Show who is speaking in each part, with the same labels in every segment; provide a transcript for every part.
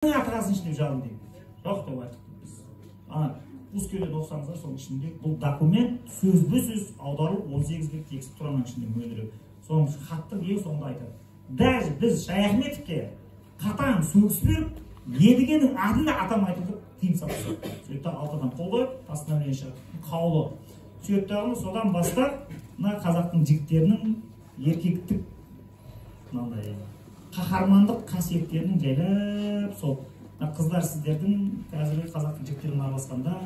Speaker 1: атырасын ішінде жалын дейді. Жоқ деп айттық біз. Пускелерді оқысаңыздар, соның ішінде бұл документ сөзбе-сөз аударылып 18 бет текст тұранның ішінде мөлдіреп. Соның хаттың ең соңында айтады. Даже біз Шаяхметовке қатаң сөгіс беріп, едігенің атын да атамайтын тыйым салды. Сөйтті алтыдан қол қойып, постановление шығарды. Қаулы. Сөйттіғымыз содан бастап, мына қазақтың жігіттерінің еркектік қаһармандық қасиеттерінің жайлап сол қыздар сіздердің қазіргі қазақтың жігіттерін араласқанда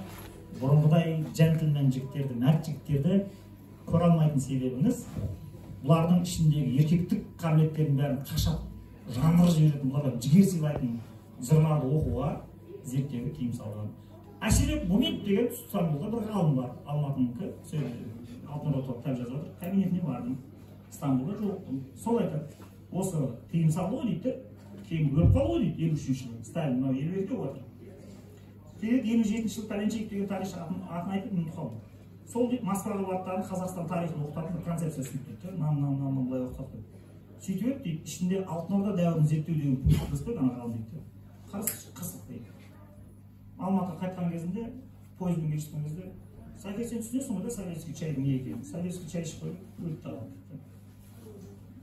Speaker 1: бұрынғыдай джентльмен жігіттерді, мәрт жігіттерді көре алмайтын себебіңіз бұлардың ішіндегі еркектік қабілеттердің бәрін қашап жаңғырып жіберетін, бұларға жігер сыйлайтын жырларды оқуға, зерттеуге тыйым салған. Әшіреп Бумит деген Стамбулда бір ғалым бар, Алматыныкі, алтын орда кітап жазып отыр, кабинетіне бардым, Стамбулда жоқтым. Сол айтады, осы тыйым салды ғой дейді, кейін өліп қалды ғой дейді, 53 жылы, Сталин мынау 52-де отыр. Дейді 57 жылы Пәленшеев деген тарихшы атын айтып ұмытып қалды. Сол дейді Москваға барып Қазақстан тарихын оқытатын бір концепция сөйтіп дейді, мынаны былай оқытады. Сөйтіп еді дейді, ішінде алтын орда дәуірін зерттеу деген пункт қосып ана ғалым дейді. Қырсық дейді. Алматыға қайтқан кезінде, пойызбен келе жатқан кезде, Сәке, сен түсінесің ғой да советский чайдың не екенін. Советский чай ішіп қойып, өліп тағы дейді.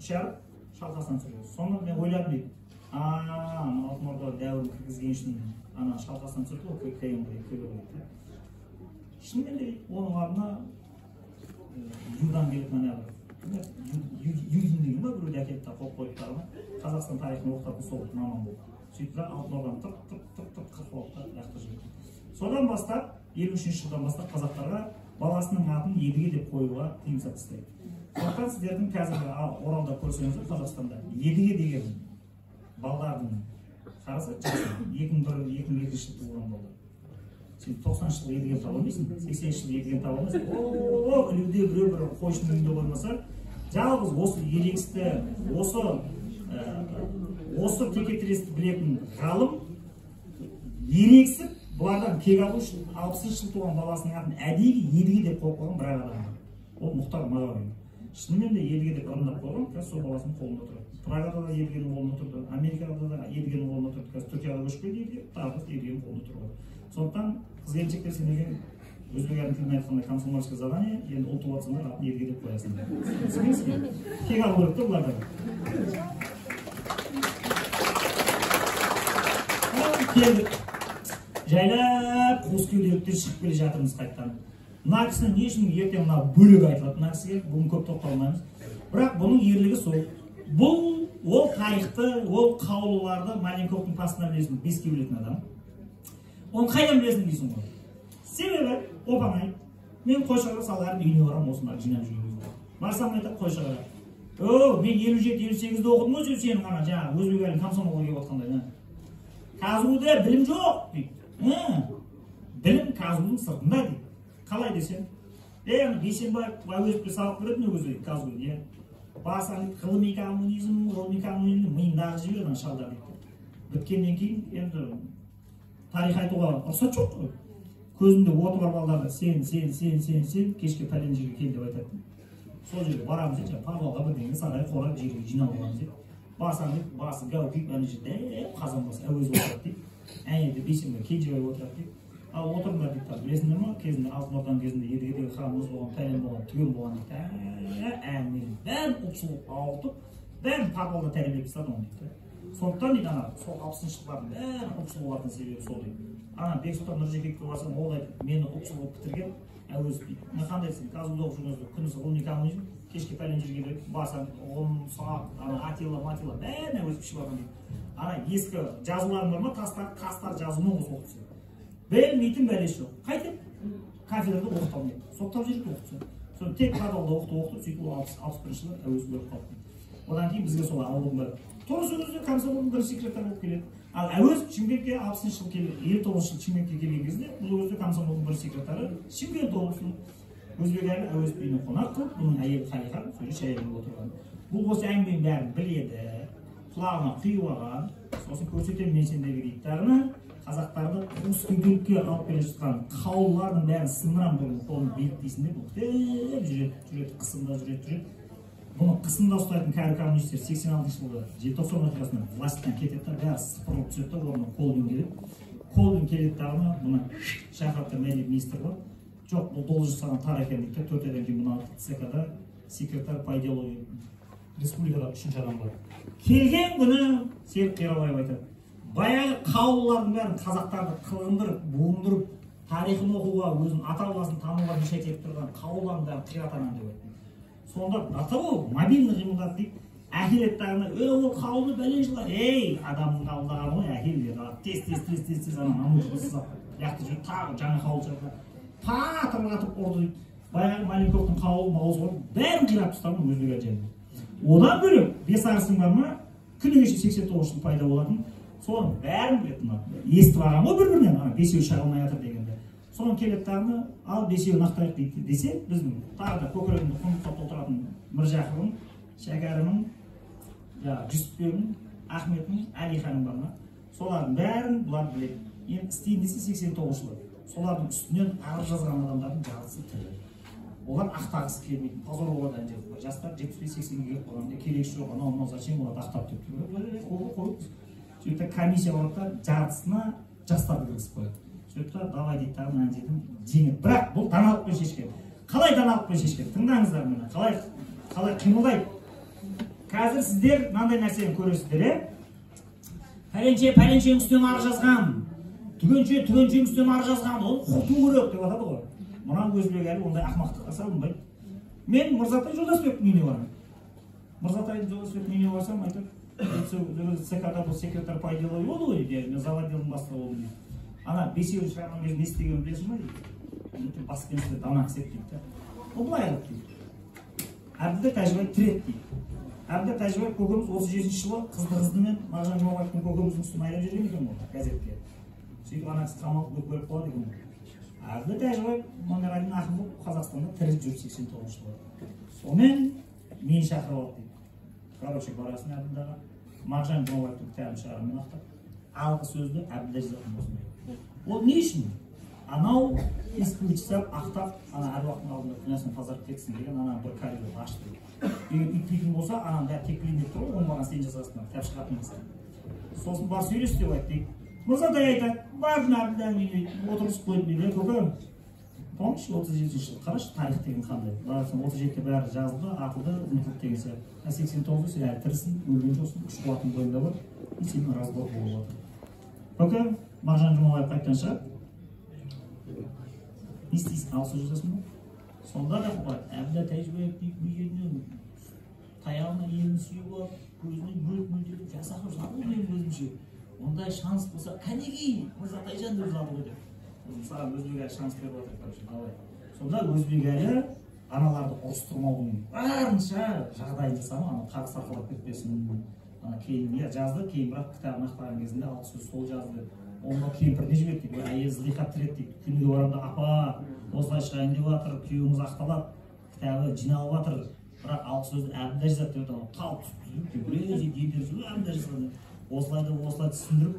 Speaker 1: Ішарып, шалқасынан түсіреді. Сонда мен ойладым дейді. Алтын орда дәуірін кіргізген үшін ана шалқасынан түсірді ғой, көйін дейді. Шынымен де оның ардына Юдан келіп мәне Юдин деген ба, біреуді әкеліп та қол қойып тағы Қазақстан тарихын оқытатын сол маман болды. Сөйтіп алтын ордадан тырп қырып алып жақты жүрді. Содан бастап, 53 жылдан бастап қазақтарға баласының атын Едіге деп қоюға тыйым салып тастайды. Сондықтан сіздердің қазіргі Оралда көрсеңіздер Қазақстанда Едіге деген балдардың қарасы 2002 жылы туылған балдар. Сен 90 жылғы Едіген таба алмайсың, 80 жылғы Едіген таба алмайсың. Үлуде біреу қойшының үйінде қоймаса, жалғыз осы ерегісті, осы текетіресті білетін ғалым ерексіп бұлардан кек алу үшін 60 жыл туған баласының атын әдейі Едіге деп қойып қойған бір адам. Ол Мұхтар Мағауин. Шынымен де Едіге деп ырымдап қойған, қазір сол баласының қолында тұрады. Прагада да Едігенің қолында тұрды, Америкада да Едігенің қолында тұрды, қазір Түркияда көшіп келді Едіге, тағы да Едігенің қолында тұрды. Сондықтан қыз-келіншектер сендерге өзбек әлі тілін айтқанда комсомольское задание, енді ұл туатсыңдар атын Едіге деп қоясыңдар. Түсінесіңдер? Кек алу керек та бұлардан. Келдік. Жайлап қос кеуделіктер шығып келе жатырмыз қайттан. Мына кісінің не үшін ертең мына бөлек айтылады, мына кісіге бүгін көп тоқталмаймыз. Бірақ бұның ерлігі сол. Бұл ол тарихты, ол қаулыларды Маленковтың постановлениесін беске білетін адам. Оны қайдан білесің дейсің ғой. Себебі, опанай, мен Қойшығарға саларым үйіне барам осындарды жинап жүрген. Барсам айтады Қойшығарға. Мен 57-58-де оқыдым ғой сенің ғана жаңағы өзбек әлі комсомолға келіп отқандай. Казгуде білім жоқ дейді. Білім Казгудың сыртында дейді. Қалай десем? Бейсенбаев әуезовке сабақ беретін өзі Казгуде. Басаң ғылыми коммунизм миындағы жіберген шалдар дейді. Біткеннен кейін енді тарих айтуға рұқсат жоқ қой. Көзінде оты бар балдарды сен кешке пәлен жерге кел деп айтады. Сол жерге барамыз дейді, Павловға бірдеңе сарай қорап жерге жинап аламыз дейді. Басаң дейді, басы гау күйіп ана жерде қазан басы әуезов отырады дейді. Әйелді Бейсенбай Кенжебай отырады дейді. Ал отырыңдар дейді, білесіңдер ма? Кезінде алтын орданың кезінде Едігедегі ханымыз болған, пәлен болған, түген болған дейді. Әңгімені бәрін ұлтшылық ауытып, бәрін Павловға тәрбиелеп тастады оны дейді. Сондықтан дейді, сол 60 жылдардың бәрін ұлтшыл болатын себебі сол дейді. Бексұлтан Нұржекеевке барсам, ол айтып, мені ұлтшыл болып бітірген әуезов дейді. Қандай десең, қазір оқып жүргеніңізде күнісі ғылыми коммунизм, кешке пәлен жерге келіп, басаң, ғылым, сағат, Атилла, бәрін әуезов ішіп алған дейді. Ескі жазуларың бар ма, тастар жазумен қосып оқытса. Білмейтін бәлеш жоқ. Қайтып, кафедрада оқыта алмайды. Соқтап жерге оқытса. Соны тек қадалда оқытып, сөйтіп 61 жылы әуезов өліп қалды. Одан кейін бізге сол ауылдың бәрі. Тура сөзінде комсомолдың бір секретарь болып келеді. Ал әуезов Шымкентке 60 жыл келді, 59 жыл Шымкентке келген кезде, бұл өзі комсомолдың бір секретары Шымкент облысының өзбек әлі әуезов үйіне қонақ қылып, бұның әйелі Қалиха сөйле шәйеліп отырған. Бұл осы әңгіменің бәрін біледі, құлағына құйып алған, сосын көрсетемін мен сендерге дейді. Қазақтарды қос кеуделікке алып келе жатқан қаулылардың бәрін сындырам тұрып қолын беттейсіңдер, бүктеп жүреді, қысымда жүреді. бұны қысында ұстайтын кәрі коммунистер 86 жылғы желтоқсан оқиғасында власттан кетеді да, бәрі сыпырылып түседі да, орнына Колбин келеді. Колбин келеді дағыны, бұны шақыртты мәдениет министрі бар. Жоқ, бұл долы жасаған тар екен дейді, 4 айдан кейін бұны ЦК-да секретарь по идеологии республикада 3-ші адам бар. Келген күні Серік Қирабаев айтады, баяғы қаулылардың бәрін қазақтарды қылғындырып, буындырып, тарихын оқуға, өзінің ата-бабасын тануға мешайт етіп тұрған қаулылардың бәрін қиратамын деп айтты. Сонда ата ол мобильный ғимарат дейді, әкеледі дағыны, ол қаулы бәлен жылдар, адамның қабылдағаны ғой, әкел тез анамын сызап, яқты жүріп тағы жаңа қаулы шығарды, патырлатып ұрды дейді. Баяғы Маленковтың қаулы мауызы бар, бәрін қирап тастамын өзбек әлжені. Одан бөлек, бес арысың бар ма, күні кеше 89 жыл пайда болатын, соның бәрін білетін, естіп алған ғой бір-бірінен, бесеу шағылмай жатыр дегенде. Соның келеді дағыны, ал бесеу нақтырайық дейді десе, біздің тағы да көкірегімді құндықтап толтыратын Міржақыбың, Шәкәрімнің, Жүсіпбегің, Ахметің, Әлиханың бар ма, солардың бәрін бұлар біледі. Енді істейін десе 89 жылы. Солардың үстінен арыз жазған адамдардың жартысы тірі. Олар ақтағысы келмейтін, позор болады әнжеліп. Жастар 75-80-ге келіп қойғанда керекші жоқ, анау зачем оларды ақтап деп. Сөйтті комиссия болады, жартысына жастарды кіргізіп қояды. Сөйтті давай дейді тағын әнжелдің жеңіп. Бірақ бұл даналықпен шешкен. Қалай даналықпен шешкен? Тыңдаңыздар мені. Қалай қимылдайды? Қазір сіздер мынандай нәрсені көресіздер, пәленшенің үстінен арыз жазған. Түгеншенің үстінен арыз жазған. Ол құрту керек деп атады ғой. Мұнан өзбек әлі ондай ақмақтыққа салынбайды. Мен Мырзатай Жолдасбектің үйіне барамын. Мырзатай Жолдасбектің үйіне барсам айтады, ЦК-да бұл секретарь по идеологии болды ғой дейді, мен заводилдың бастығы болдым дейді. Ана бесеуі шығарған кезде не істегенін білесің ба дейді. Бас кеңесте дана кісет дейді. Ол былай алып дейді. Әбділда Тәжібаев тіреді дейді. Әбділда Тәжібаев көкеміз 37 жылы қызды-қыздымен Мағжан Жұмабаевтың көкеміздің үстін айрап жүрген екен ғой газетке. Сөйтіп ана кісі қамалып көріп қалады екен. Әбділда Тәжібаев Мамерадин ақын болып Қазақстанда тірі жүр 89 жылы. Сонымен мені шақырып алды дейді. Короче, барасың Әбділдаға, Мағжан Жұмабаевтың кітабын шығарымын ақтап, алғы сөзді Әбділда жазатын болсын дейді. Ол не үшін? Анау исповедь жасап, ақтап, ана әруақтың алдында күнәсін тазарып кетсін деген ана бір коридор ашты дейді. Егер үйтпейтін болса, ананы бәрі текпейін деп тұр ғой, оны маған сен жасасың, кітап шығатын болса. Сосын бар сөйлес деп айтты дейді. Мырзатай айтады, бардың Әбділданың үйіне отырғызып қойды дейді, көкем. Помнишь, 37 жыл, қарашы, тарих деген қандай. Барасың, 37-те бәрі жазылды, ақылды, ұмытылды деген сияқты. 89-да сен әлі тірісің, өлген жоқсың, күш қуатың бойыңда бар, и сенің разбор болып жатыр. Көкем, Мағжан Жұмабаев қайтқан шығар. Не істейсің, алысып жасасың ба? Сонда да Әбділда Тәжібаев дейді, мүйеннен таяғына елін сүйіп алып, көзінен мөлт-мөлт жасақып жатыр менің көзімше. Ондай шанс болса, кәнеки Мырзатайжан деп жатыр ғой деп. Саған өзбек әлі шанс беріп жатыр. Сонда өзбек әлі аналарды ұрыстырмаудың барынша жағдайын жасамын, ана қағыс арқалап кетпесін. Кейін жазды, кейін бірақ кітабын ақтаған кезінде алты сөз сол жазды. Онда кемпіріне жіберді дейді, әйел зылиқат тіреді дейді. Күніге барамда, апа, осылай шығайын деп жатыр, күйеуіңіз ақталады, кітабы жиналып жатыр. Бірақ алты сөзді Әбділда жазады деп отыр, тал түсіп, Әбділда жазады. Осылай түсіндіріп,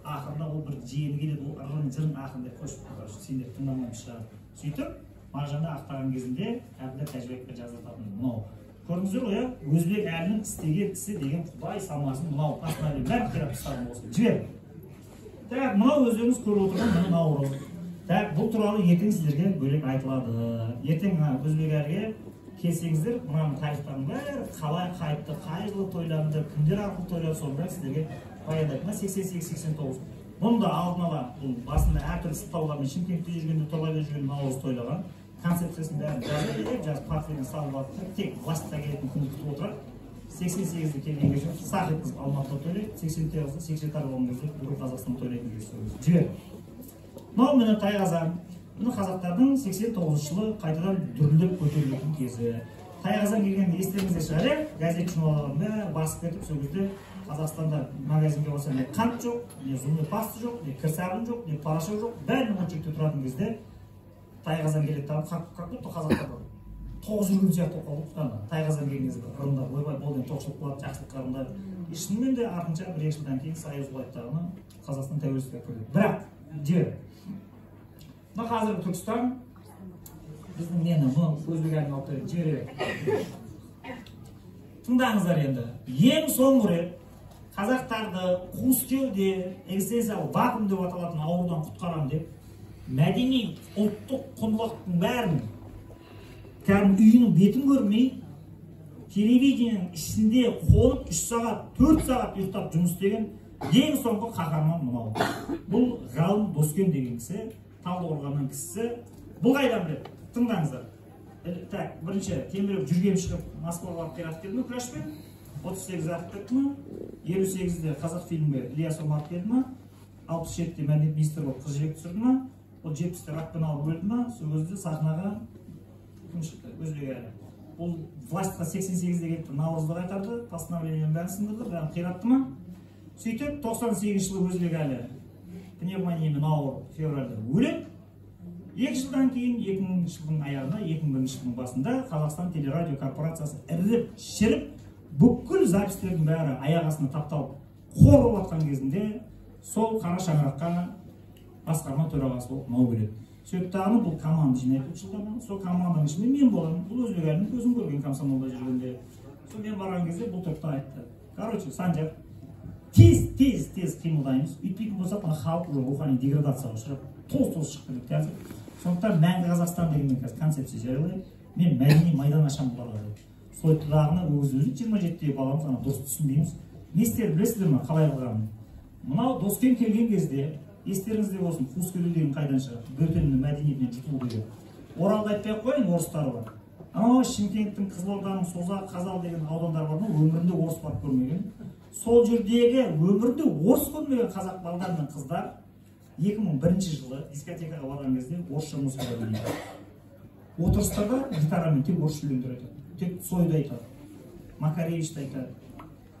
Speaker 1: ақырында ол бір жиені келеді, ол ырын жырын ақырында қосып қойды. Сендер тыңдамай шығар. Сөйтіп, Мағжанды ақтаған кезінде Әбділда Тәжібаевке жазылатын мынау. Көрдіңіздер ғой, өзбек әлінің істеген ісі деген құдай салмасын, мынау пасынайды бәрін қирап тастаған болсын. Жібер. Так, мынау өздеріңіз көріп отырған мына наурыз. Так, бұл туралы ертең сіздерге бөлек айтылады. Ертең өзбек әлге келсеңіздер, мынаның тарихтардың бәрі қалай қайтты, қайғылы тойланды, кімдер арқылы тойланды, соның бәрін сіздерге баяндайды. 88-89. Бұнда алдын ала, басында әртүрлі сылтаулармен Шымкентте жүргенде, Торғайда жүргенде наурыз тойлаған. Концепциясын бәрін жазып портфелін салып алып, тек властқа келетін күн күтіп отырады. 88-де келген кезде сақ еткізіп Алматыда тойлайды, 89-да секретар болған кезде бүкіл Қазақстан тойлайтын кезде жібер. Мынау міне Тайқазан. Мына қазақтардың 89 жылы қайтадан дүрлеп көтерілетін кезі. Тайқазан келгенде естеріңізде шығар, газет журналдардың бәрі басып кетіп, сол кезде Қазақстанда магазинге барсаң не қант жоқ, не зубной паста жоқ, не кір-сабын жоқ, не порошок жоқ, бәрінің очередьте тұратын кезде Тайқазан келеді тағын қақпетті қазақтарға тоғыз жүрген сияқты қалып Тайқазан келген кезде ырымдар ойбай болден тоқшылық болады, жақсылық қарымдар. Шынымен де артынша бір-екі жылдан кейін союз құлайтағына Қазақстан тәуелсіздікке кірді. Бірақ жібер. Мына қазіргі Түркістан біздің нені, мұны өзбек әлін алып жібере. тыңдаңыздар енді. Ең соңғы рет қазақтарды қуыс кеуде, экзистенциялық вакуум деп аталатын аурудан құтқарам деп, мәдени ұлттық құндылықтың бәрін кәдімгі үйінің бетін көрмей, телевидениенің ішінде қолып 3 сағат, 4 сағат ұйықтап жұмыс істеген ең соңғы қаһарман мынау. Бұл ғалым Доскен деген кісі, Талдықорғанның кісісі. Бұл қайдан біледі? Тыңдаңыздар. Так, бірінші Теміров жүргем шығып Москваға барып қиратып келді ме күләшпен? 38 ақ кетті ме? 58-де қазақ фильмге Ильяс Омаров келді ме? 67-де мәдениет министрі болып қыз жібек түсірді ме? Ол 70-те ракпен алып өлді ме? Сол кезде сахнаға кім шықты? Өзбекәлі. Ол властьқа 88-де келді, наурызды қайтарды, постановлениенің бәрін сындырды, бәрін қиратты ма? Сөйтіп 98 жылы Өзбекәлі пневмониямен ауырып февральда өледі. 2 жылдан кейін 2000 жылдың аяғында, 2001 жылдың басында Қазақстан телерадио корпорациясы іріліп, шіріп, бүкіл запистердің бәрі аяқ астына тапталып, қор болып жатқан кезінде сол қара шаңыраққа басқарма төрағасы болып мынау келеді. Сөйтіп бұл команда жинайтып жылдама, сол команданың ішінде мен боламын. Бұл Өзбекәлінің көзін көрген комсомолда жүргенде. Сол мен барған кезде бұл топта айтты. Короче, Санжар, тез қимылдаймыз. Үйтпейтін болсақ, халық уже рухани деградацияға ұшырап, тоз шықты деп қазір. Сондықтан мәңгі Қазақстан деген қазір концепция жариялаймын. Мен мәдени майдан ашамын бұларға деп. Сойтыдағына өзі 27-те баламыз ана дұрыс түсінбейміз. Не істер білесіздер ме, қалай қылғанын? Мынау Доскен келген кезде, естеріңізде болсын, қуыс кеуде деген қайдан шығады? Бөтеннің мәдениетінен жұтылу деген. Оралды айтпай ақ қояйын, орыстары бар. Анау Шымкенттің, Қызылорданың, Созақ, Қазал деген аудандар бар ма, өмірінде орыс барып көрмеген. Сол жердегі өмірінде орыс көрмеген қазақ балдар мен қыздар 2001 жылы дискотекаға барған кезде орысша музыка dinlейді. Отырыстарда гитарамен тек орысша өлеңдер айтады. Тек Цойды айтады, Макаревичті айтады,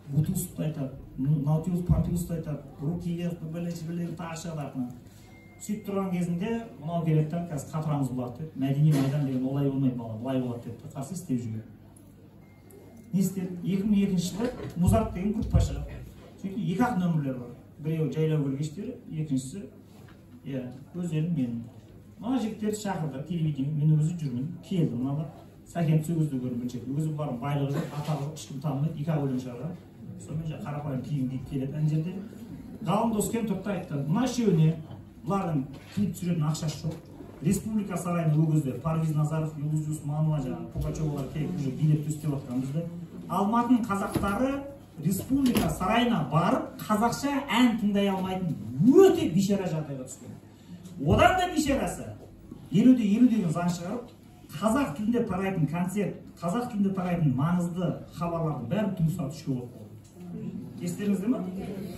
Speaker 1: Бутусовты айтады, Наутилус Помпилиусты айтады, Рукиевті білеген тағы артынан. Сөйтіп тұрған кезінде мынау келеді, қазір қатырамыз болады деді. Мәдени майдан деген олай болмайды бала, былай болады деді. Қарсы істеп жүрген. Не істеді? 2002 жылы Музарт деген группа шығады. Сөйтіп 2-ақ нөмірлер бар. Біреуі жайлау көлгештері, екіншісі өздерінің менің. Мына жігіттерді шақырды, телевидение, мен өзі жүрмін, келді мыналар. Сәкен сөзді көріп бірінші. Өзі барын байлығы жоқ, атағы жоқ, ешкім танымайды, 2-ақ өлең шығарған. Сонымен қарапайым киім киіп келеді ана жерде. Ғалым Доскен топта айтты, мына үшеуіне бұлардың клип түсіретін ақшасы жоқ. Республика сарайына ол кезде Парвиз Назаров, Юлдыз Усманова, Пугачевалар келіп уже билет төстеп жатқан бізді. Алматының қазақтары Республика сарайына барып, қазақша ән тыңдай алмайтын өте бейшара жағдайға түскен. Одан да бейшарасы 50-де 50 деген заң шығарып, қазақ тілінде тарайтын концерт, қазақ тілінде тарайтын маңызды хабарлардың бәрін түнгі сағат 3-ке болып қалды. Естеріңізде ме?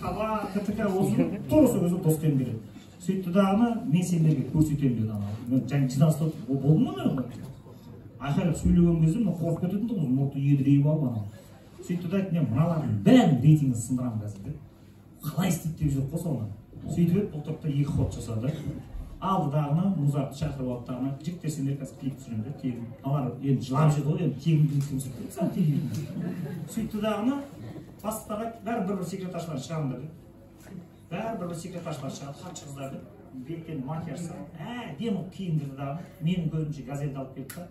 Speaker 1: Хабар, КТК болсын, тоғысы өзі Доскен береді. Сөйтті дағыны, мен сендерге көрсетемін деді ана. Мен жаңа жинастырып, болды ма мен? Айқайлап сөйлеген кезде мен қорқып кететін тұғыз, мұрты едірейіп алып ана. Сөйтті дайды, мен мыналардың бәрін рейтингін сындырамын қазір. Қалай істейді деп жүр қоса оны. Сөйтіп бұл топта 2 ход жасады. Алды дағыны, Музартты шақырып алып дағыны, жігіттер сендер қазір клип түсіремді, тегін. Алар енді жылап жеді ғой, енді тегін клип көрсетті. Сәл тегін. Сөйтті дағыны, бастықтарға бәрі бір секретаршылар шығарыңдар деп. Бәрі бір секретаршылар шығады, хатшы қыздарды, беттен макияж салып, демі киіндірді дағыны, менің көзімше газетті алып келді,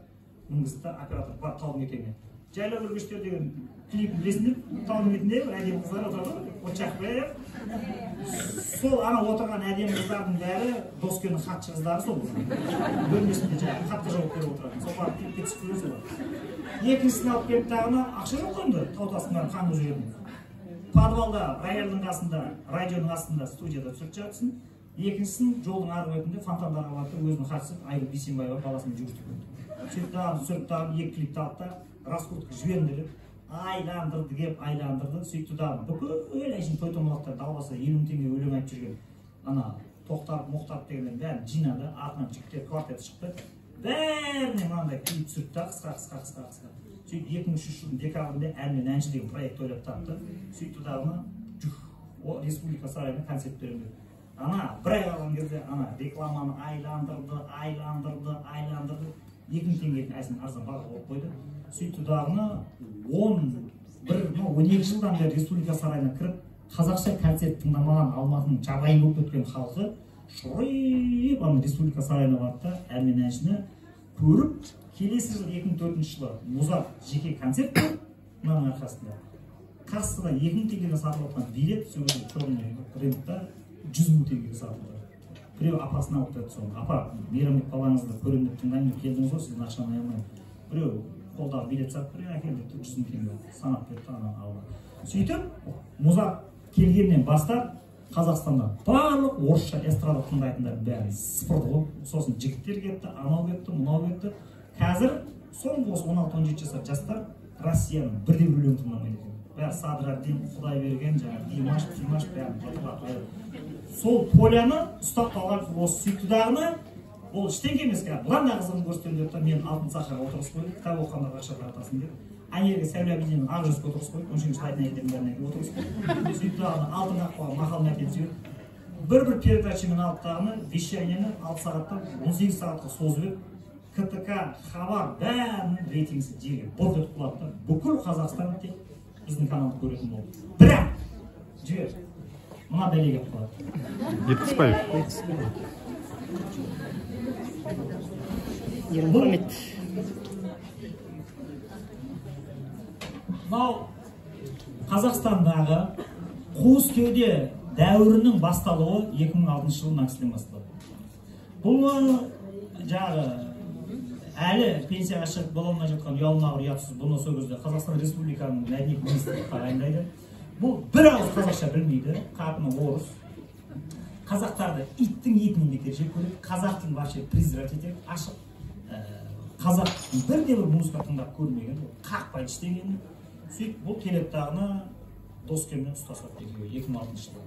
Speaker 1: мінгізді оператор бар Талдыкенге. Жайлау көлгештер деген клипін білесіңдер, Талдыкенде әдемі қыздар отырды, отшақ беріп. Сол ана отырған әдемі қыздардың бәрі Доскеннің хатшы қыздары сол. Бөлмесінде жаңағы хатқа жауап беріп отыратын. Сол барып клипке түсіп көрген сол. Екіншісін алып келіп дағыны ақша жоқ қойды, таутасынан қаңғып жүретін. Подвалда, рояльдың қасында, радионың астында студияда түсіріп жатсын. Екіншісін жолдың арғы бетінде фонтандарға барып өзінің хатшысы Айгүл Бейсенбаева баласымен жүгіртіп кетті. Сөйтіп түсіріп тағып 2 клипті алды да раскрутка жіберіңдер деп айландырды кеп айландырды. Сөйтіп бүкіл әшейін той томалақтар далбаса 50 мың теңге өлең айтып жүрген ана Тоқтар Мұхтар дегеннен бәрін жинады, артынан жігіттер квартеті шықты. Бәріне мынандай клип түсіріп та қысқа. Сөйтіп 2003 жылдың декабрінде ән мен әнші деген проект ойлап тапты. Сөйтіп Республика сарайына концерт беремін. Ана бір ай қалған кезде ана рекламаны айландырды. 2000 теңгетін әсін арзан баға қойып қойды. Сөйтіп 12 жылдан бері Республика сарайына кіріп, қазақша концерт тыңдамаған Алматының жабайы болып өткен халқы шұрайып ана Республика сарайына барды да ән мен әншіні көріп, келесі жыл 2004 жылы Музарт жеке концерт мынаның арқасында. Кассада 2000 теңгеден сатылып жатқан билет сол черный рынокта 100 000 теңгеге сатылды. Біреу апасына алып берді соны. Апа, мейрамбек балаңызды көремін деп тыңдаймын, келдіңіз ғой, сіздің ақшаны аямаймын. Біреу қолдағы билет сатып, біреу әкелді 100 000 теңге санап берді ананы алды. Сөйтіп, Музат келгеннен бастап Қазақстанда барлық орысша эстрада тыңдайтындар бәрін сыпырды ғой. Сосын жігіттер кетті, анау кетті, мынау кетті. Қазір соңғы 16-17 жастар Россияның бірде бір өлеңін тыңдамайды екен. Бәрі Садраддин, Құдайберген, Димаш бәрін жатырға. Сол поляны ұстап қалған осы сүйікті дағыны, ол іштен емес кәді. Бұдан да қызығын көрсетемін деп, мен алтын сақаға отырғыз қойды, кітап оқығандарға ақша таратасың деп. Анерге Сәуле Абиденнің ақ жүзге отырғыз қойды, 13-ші слайдына кететін бәріне отырғыз қойды. Сүйікті дағыны алтын қақпаға мақалын әкеліп жіберді. Бір передачамен алып дағыны, вещаниені 6 сағаттан 18 сағатқа созып еді. КТК, Хабар бәрінің рейтингісі жерге бұрқ етіп құлады. Бүкіл Қазақстан тек біздің каналды көретін болды. Бірақ жібер, мына бәлеге құлады.
Speaker 2: Жеткізбаев.
Speaker 3: Ермұхамед.
Speaker 1: Мынау Қазақстандағы қуыс кеуде дәуірінің басталуы 2006 жылы Макстен басталды. Бұл жағы әлі пенсияға шығып бола алмай жатқан ұялмағыр ұятсыз бұны сол кезде Қазақстан Республиканың мәдениет министрлігі тағайындайды. Бұл бір ауыз қазақша білмейді, қатыны орыс. Қазақтарды иттің етінен бекер жек көреді, қазақ тілін вообще презирать етеді, ашық. Қазақтың бірде бір музыка тыңдап көрмеген, қақпайды іштегені. Сөйтіп бұл келеттағына Доскеммен ұстасады 2006 жылы.